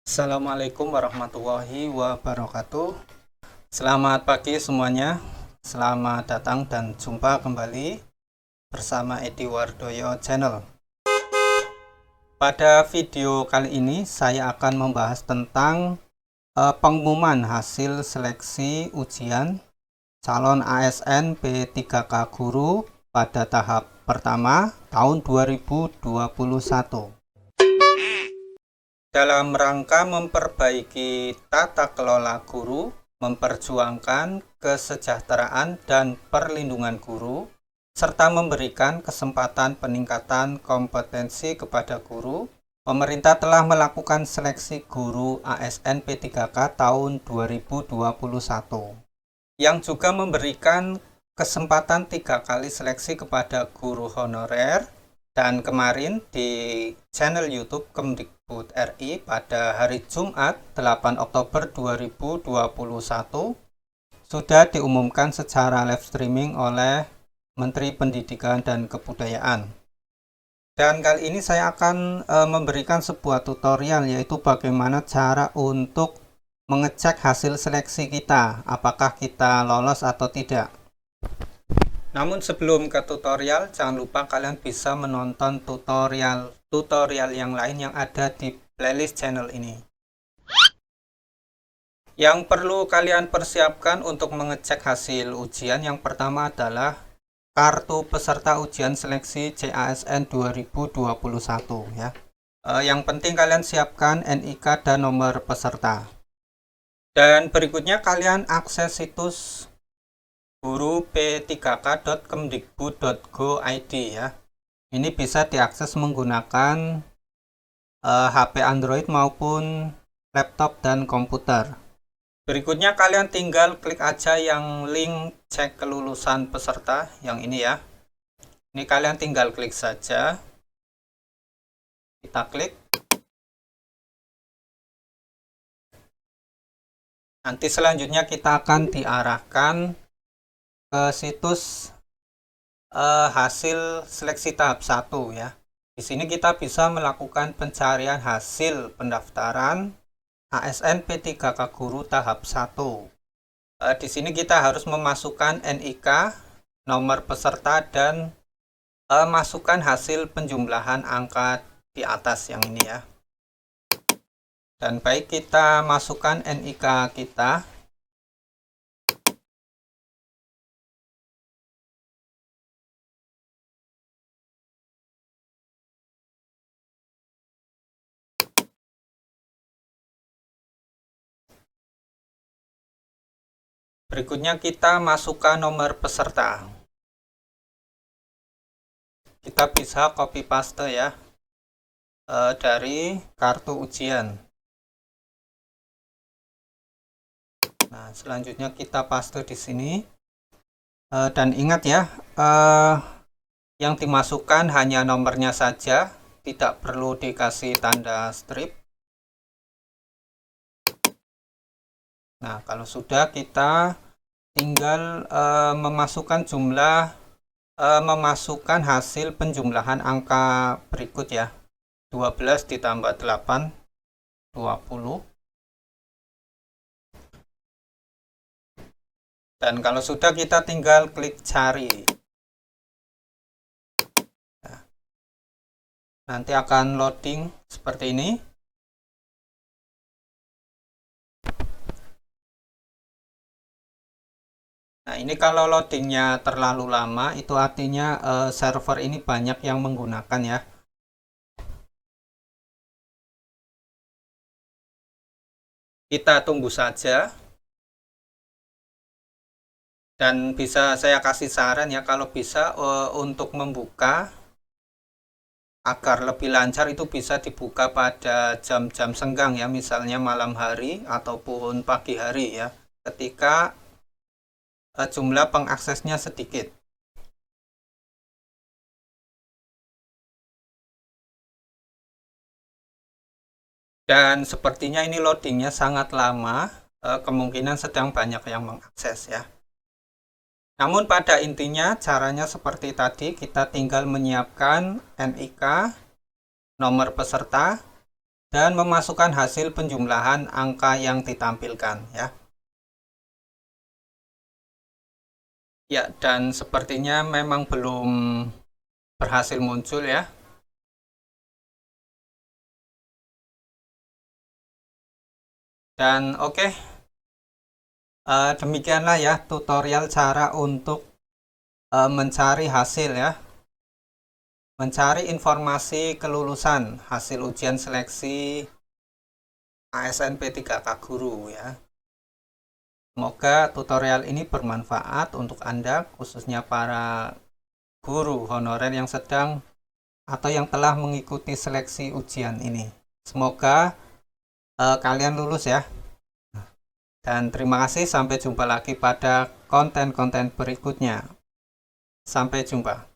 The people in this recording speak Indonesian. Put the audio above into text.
Assalamualaikum warahmatullahi wabarakatuh. Selamat pagi semuanya. Selamat datang dan jumpa kembali bersama Edi Wardoyo Channel. Pada video kali ini saya akan membahas tentang pengumuman hasil seleksi ujian calon ASN P3K Guru pada tahap pertama tahun 2021. Dalam rangka memperbaiki tata kelola guru, memperjuangkan kesejahteraan dan perlindungan guru, serta memberikan kesempatan peningkatan kompetensi kepada guru, pemerintah telah melakukan seleksi guru ASN P3K tahun 2021, yang juga memberikan kesempatan 3 kali seleksi kepada guru honorer. Dan kemarin di channel YouTube Kemdikbud RI pada hari Jumat 8 Oktober 2021 sudah diumumkan secara live streaming oleh Menteri Pendidikan dan Kebudayaan. Dan kali ini saya akan memberikan sebuah tutorial, yaitu bagaimana cara untuk mengecek hasil seleksi kita, apakah kita lolos atau tidak. Namun sebelum ke tutorial, jangan lupa kalian bisa menonton tutorial yang lain yang ada di playlist channel ini. Yang perlu kalian persiapkan untuk mengecek hasil ujian yang pertama adalah kartu peserta ujian seleksi CASN 2021 ya. Yang penting kalian siapkan NIK dan nomor peserta. Dan berikutnya kalian akses situs guru p3k.kemdikbud.go.id ya. Ini bisa diakses menggunakan HP Android maupun laptop dan komputer. Berikutnya kalian tinggal klik aja yang link cek kelulusan peserta yang ini ya. Ini kalian tinggal klik saja. Kita klik. Nanti selanjutnya kita akan diarahkan ke situs hasil seleksi tahap 1 ya. Di sini kita bisa melakukan pencarian hasil pendaftaran ASN P3K Guru tahap 1. Di sini kita harus memasukkan NIK, nomor peserta, dan masukkan hasil penjumlahan angka di atas yang ini ya. Dan baik kita masukkan NIK kita. Berikutnya kita masukkan nomor peserta. Kita bisa copy paste ya dari kartu ujian. Nah, selanjutnya kita paste di sini. Dan ingat ya, yang dimasukkan hanya nomornya saja, tidak perlu dikasih tanda strip. Nah, kalau sudah kita tinggal memasukkan memasukkan hasil penjumlahan angka berikut ya. 12 ditambah 8, 20. Dan kalau sudah kita tinggal klik cari. Nah, nanti akan loading seperti ini. Nah, ini kalau loadingnya terlalu lama, itu artinya server ini banyak yang menggunakan ya. Kita tunggu saja. Dan bisa saya kasih saran ya, kalau bisa untuk membuka agar lebih lancar itu bisa dibuka pada jam-jam senggang ya, misalnya malam hari ataupun pagi hari ya, ketika jumlah pengaksesnya sedikit. Dan sepertinya ini loadingnya sangat lama, kemungkinan sedang banyak yang mengakses ya. Namun pada intinya caranya seperti tadi, kita tinggal menyiapkan NIK, nomor peserta, dan memasukkan hasil penjumlahan angka yang ditampilkan ya. Ya, dan sepertinya memang belum berhasil muncul ya. Dan oke, demikianlah ya tutorial cara untuk mencari hasil ya. Mencari informasi kelulusan hasil ujian seleksi ASNP 3K Guru ya. Semoga tutorial ini bermanfaat untuk Anda, khususnya para guru honorer yang sedang atau yang telah mengikuti seleksi ujian ini. Semoga kalian lulus ya. Dan terima kasih, sampai jumpa lagi pada konten-konten berikutnya. Sampai jumpa.